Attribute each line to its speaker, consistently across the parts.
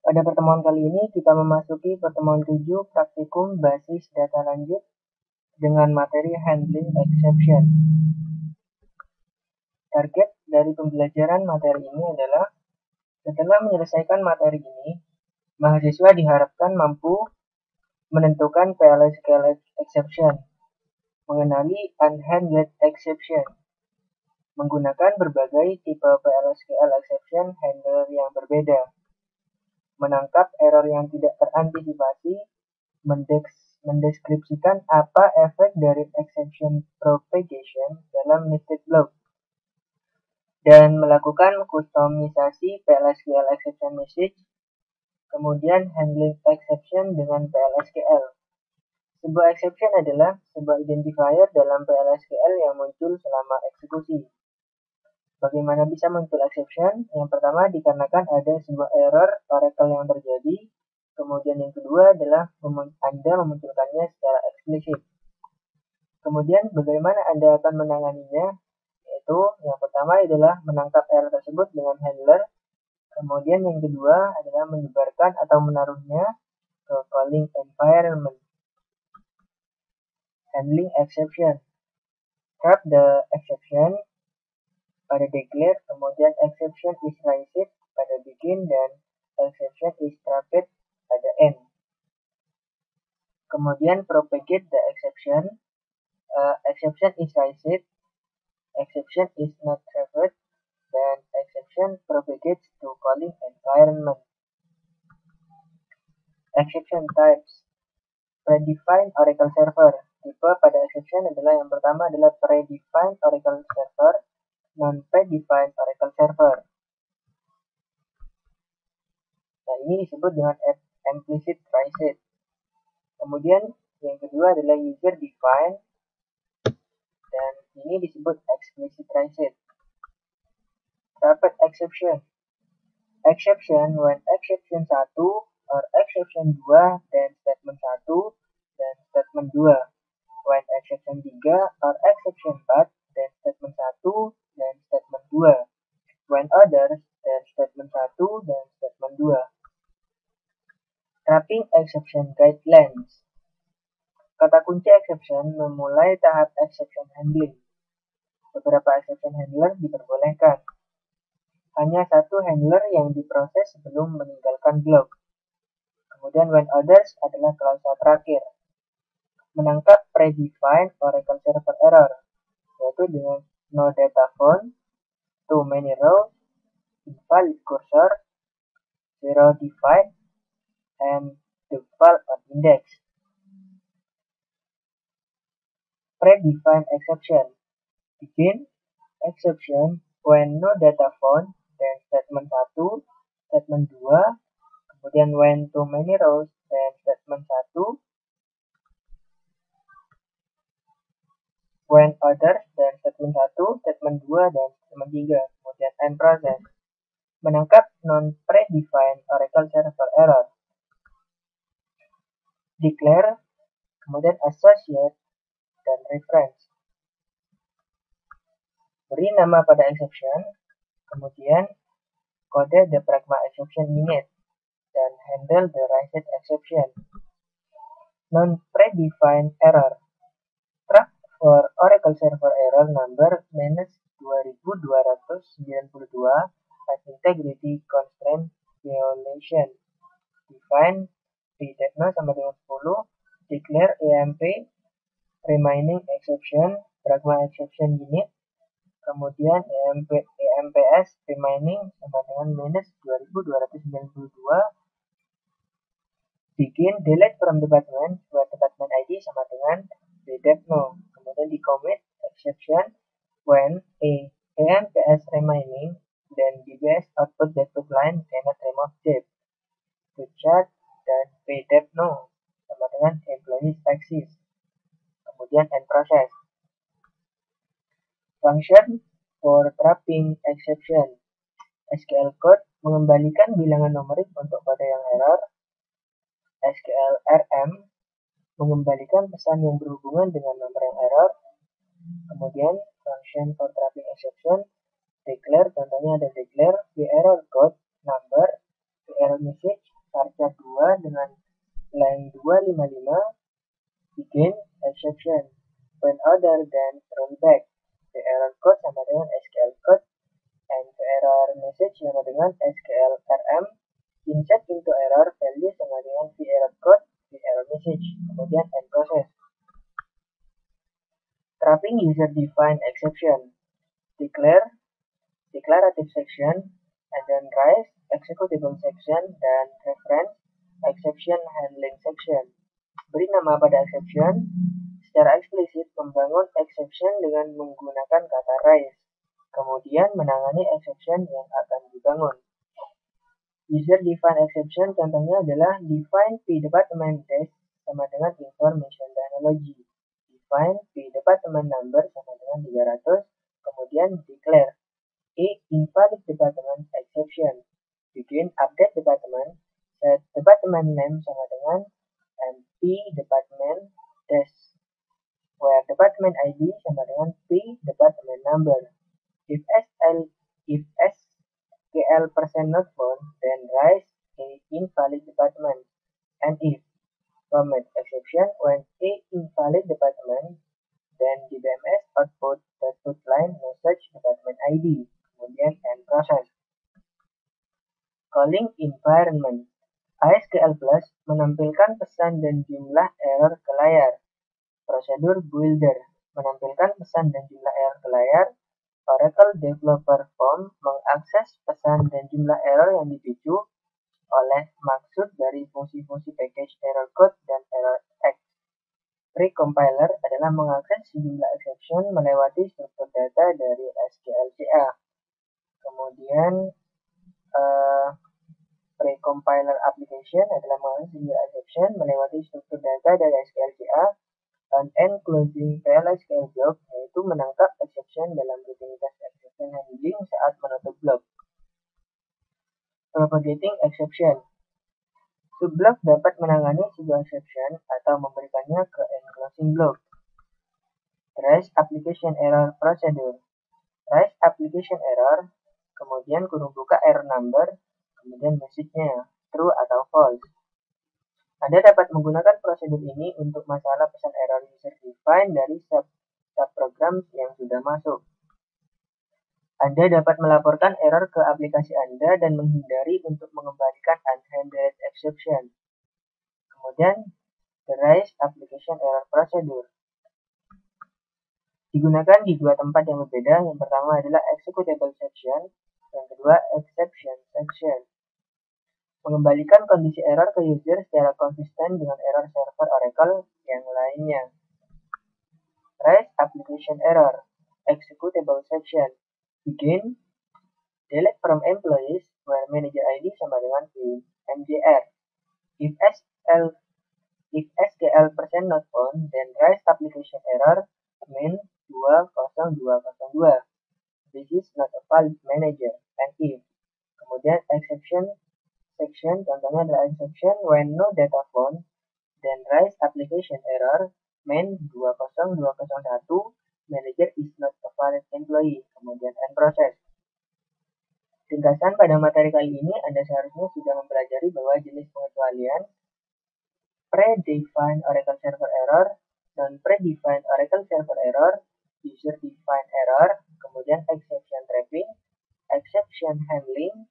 Speaker 1: Pada pertemuan kali ini kita memasuki pertemuan 7 praktikum basis data lanjut dengan materi handling exception. Target dari pembelajaran materi ini adalah setelah menyelesaikan materi ini, mahasiswa diharapkan mampu menentukan PL/SQL exception, mengenali unhandled exception, menggunakan berbagai tipe PL/SQL exception handler yang berbeda, menangkap error yang tidak terantisipasi, mendeskripsikan apa efek dari exception propagation dalam nested block, dan melakukan kustomisasi PL/SQL exception message, kemudian handling exception dengan PL/SQL. Sebuah exception adalah sebuah identifier dalam PL/SQL yang muncul selama eksekusi. Bagaimana bisa muncul exception? Yang pertama dikarenakan ada sebuah error Oracle yang terjadi. Kemudian yang kedua adalah Anda memunculkannya secara eksplisit. Kemudian bagaimana Anda akan menanganinya? Yaitu yang pertama adalah menangkap error tersebut dengan handler. Kemudian yang kedua adalah menyebarkan atau menaruhnya ke calling environment. Handling exception. Trap the exception pada declare, kemudian exception is raised pada begin, dan exception is trapped pada end. Kemudian propagate the exception. Exception is raised, exception is not trapped, dan exception propagates to calling environment. Exception types. Predefined Oracle server. Tipe pada exception adalah yang pertama adalah predefined Oracle server, non-predefined Oracle server. Nah, ini disebut dengan implicit raised. Kemudian yang kedua adalah user defined, dan ini disebut explicit raised. Trapped exception. Exception when exception 1 or exception 2 dan statement 1 dan statement 2. When exception 3 or exception 4 dan statement 1 dan statement 2. When others dan statement 1 dan statement 2. Trapping exception guidelines. Kata kunci exception memulai tahap exception handling. Beberapa exception handler diperbolehkan. Hanya satu handler yang diproses sebelum meninggalkan blok. Kemudian when others adalah klausa terakhir. Menangkap predefined Oracle server error, yaitu dengan no data found, too many rows, invalid cursor, zero defined, and default on index. Predefined exception. Begin exception when no data found, dan statement 1, statement 2, kemudian when too many rows, dan statement 1, when others, dan statement 1, statement 2, dan statement 3, kemudian end process. Menangkap non-predefined Oracle server error. Declare, kemudian associate, dan reference. Beri nama pada exception, kemudian kode the pragma exception unit, dan handle the raised exception. Non-predefined error. Track for Oracle server error number -2292 as integrity constraint violation. Define pdefno sama dengan 10. Declare EMP remaining exception pragma exception unit. Kemudian EMPS remaining sama dengan -2292. Begin delete from department buat department ID sama dengan pdefno. Kemudian di commit exception when EMPS remaining dan DBS output deadloop line cannot remove div. To chat dan pdefno sama dengan employees axis. Kemudian end process. Function for trapping exception. SQL code mengembalikan bilangan numerik untuk kode yang error. SQL RM mengembalikan pesan yang berhubungan dengan nomor yang error. Kemudian function for trapping exception. Declare, contohnya ada declare the error code number, the error message, varchar 2 dengan line 255 begin exception when other than rollback. The error code sama dengan SQL code and the error message sama dengan SQL RM insert into error value sama dengan the error code, the error message, kemudian end process. Trapping user defined exception, declare declarative section, and then rise executable section dan reference exception handling section. Beri nama pada exception. Secara eksplisit membangun exception dengan menggunakan kata rise. Kemudian menangani exception yang akan dibangun. User defined exception contohnya adalah define p department dash sama dengan information technology. Define p department number sama dengan 300. Kemudian declare a invalid department exception. Begin update department. Set department name sama dengan p department dash where department ID sama dengan p department number. If SQL percent not found, then rise a invalid department. And if commit exception when a invalid department, then DBMS output line no such department ID. Kemudian end process. Calling environment. ASQL Plus menampilkan pesan dan jumlah error ke layar. Prosedur builder menampilkan pesan dan jumlah error ke layar. Oracle Developer Form mengakses pesan dan jumlah error yang dipicu oleh maksud dari fungsi-fungsi package error code dan error text. Precompiler adalah mengakses sejumlah exception melewati struktur data dari SQLCA. Kemudian precompiler application adalah mengakses sejumlah exception melewati struktur data dari SQLCA. An end closing PLSQL job yaitu menangkap exception dalam rutinitas exception handling saat menutup blok. Propagating exception. Subblok dapat menangani sebuah exception atau memberikannya ke end closing block. Trace application error procedure. Trace application error, kemudian kurung buka error number, kemudian message-nya true atau false. Anda dapat menggunakan prosedur ini untuk masalah pesan error user defined dari subprogram yang sudah masuk. Anda dapat melaporkan error ke aplikasi Anda dan menghindari untuk mengembalikan unhandled exception. Kemudian, the rise application error procedure. Digunakan di dua tempat yang berbeda. Yang pertama adalah executable section, yang kedua exception section. Mengembalikan kondisi error ke user secara konsisten dengan error server Oracle yang lainnya. Rise application error, executable section. Begin, delete from employees where manager ID sama dengan MJR. If SQL percent not found, then rise application error min 20202. This is not a valid manager. And if, kemudian exception section, contohnya adalah exception when no data found, then rise application error main 20201, manager is not a valid employee, kemudian end process. Ringkasan pada materi kali ini, Anda seharusnya sudah mempelajari bahwa jenis pengecualian predefined Oracle server error, non-predefined Oracle server error, user-defined error, kemudian exception trapping, exception handling,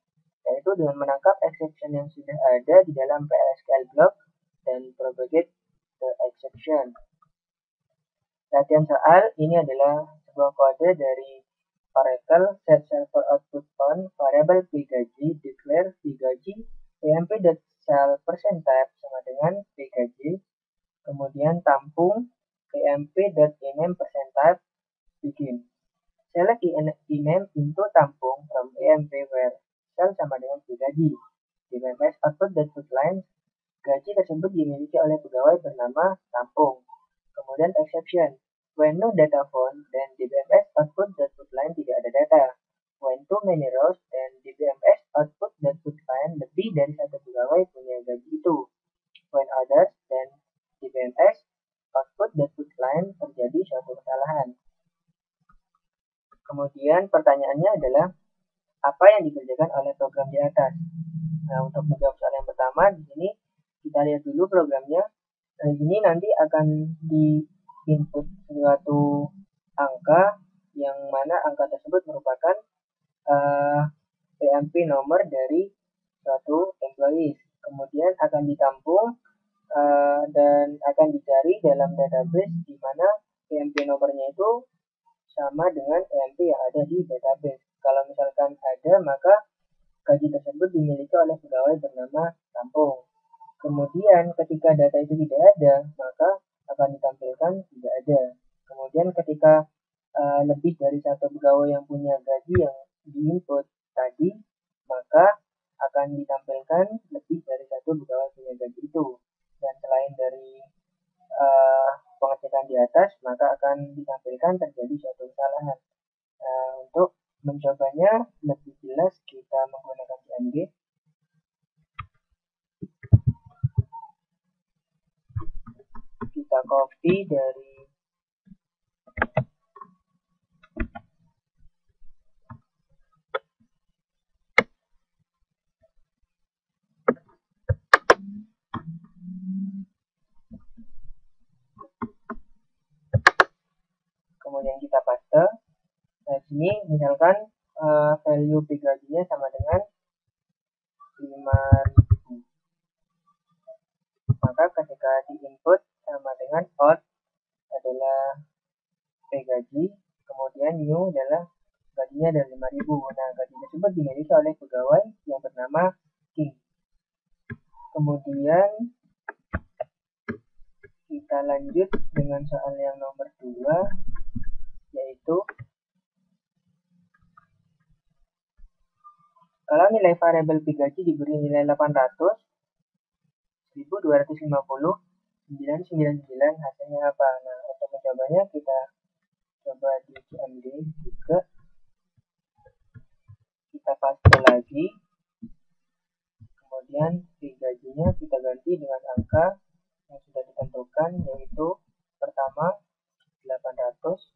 Speaker 1: yaitu dengan menangkap exception yang sudah ada di dalam PLSQL block dan propagate the exception. Latihan soal ini adalah sebuah kode dari Oracle set server output on variable p gaji declare p gaji emp.cell percentage sama dengan p gaji, kemudian tampung emp.ename percentage begin. Select ename into tampung from emp where cell sama dengan gaji. Di BMS output.putLine, gaji tersebut dimiliki oleh pegawai bernama tampung. Kemudian exception. When no data found, then di BMS output.putLine tidak ada data. When too many rows, then di BMS output.putLine lebih dari satu pegawai punya gaji itu. When others, then di BMS output.putLine terjadi suatu kesalahan. Kemudian pertanyaannya adalah apa yang dikerjakan oleh program di atas? Nah, untuk menjawab soal yang pertama, di sini kita lihat dulu programnya. Nah, di sini nanti akan di input suatu angka yang mana angka tersebut merupakan PMP nomor dari suatu employees. Kemudian akan ditampung dan akan dicari dalam database di mana PMP nomornya itu sama dengan PMP yang ada di database. Kalau misalkan ada, maka gaji tersebut dimiliki oleh pegawai bernama tampung. Kemudian ketika data itu tidak ada, maka akan ditampilkan tidak ada. Kemudian ketika lebih dari satu pegawai yang punya gaji yang diinput tadi, maka akan ditampilkan lebih dari satu pegawai punya gaji itu. Dan selain dari pengecekan di atas, maka akan ditampilkan terjadi suatu kesalahan. Untuk mencobanya lebih jelas, kita menggunakan CMD. Kita copy dari kemudian kita paste. Nah, sini misalkan value P gajinya sama dengan 5.000. Maka ketika di input sama dengan out adalah P gaji, kemudian new adalah gajinya dari 5.000. Nah, gaji tersebut dimiliki oleh pegawai yang bernama King. Kemudian kita lanjut dengan soal yang nomor 2, yaitu kalau nilai variabel P gaji diberi nilai 800, 1250, 999, hasilnya apa? Nah, untuk mencobanya kita coba di CMD juga. Kita paste lagi. Kemudian P gajinya kita ganti dengan angka yang sudah ditentukan, yaitu pertama 800.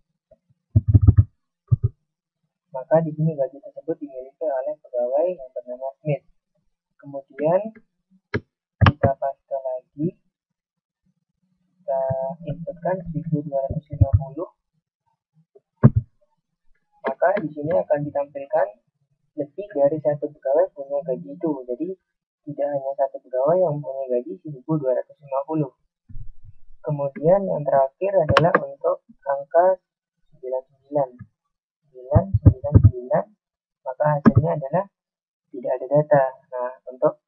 Speaker 1: Maka di sini gaji tersebut dimiliki oleh pegawai yang bernama Smith. Kemudian kita paste lagi, kita inputkan 1250. Maka di sini akan ditampilkan lebih dari satu pegawai punya gaji itu. Jadi tidak hanya satu pegawai yang punya gaji 1250. Kemudian yang terakhir adalah untuk angka 99. Maka hasilnya adalah tidak ada data. Nah, untuk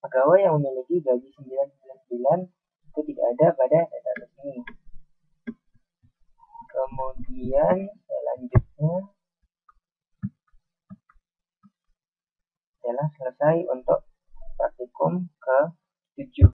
Speaker 1: pegawai yang memiliki gaji 999 itu tidak ada pada database ini. Kemudian selanjutnya adalah selesai untuk praktikum ke-7.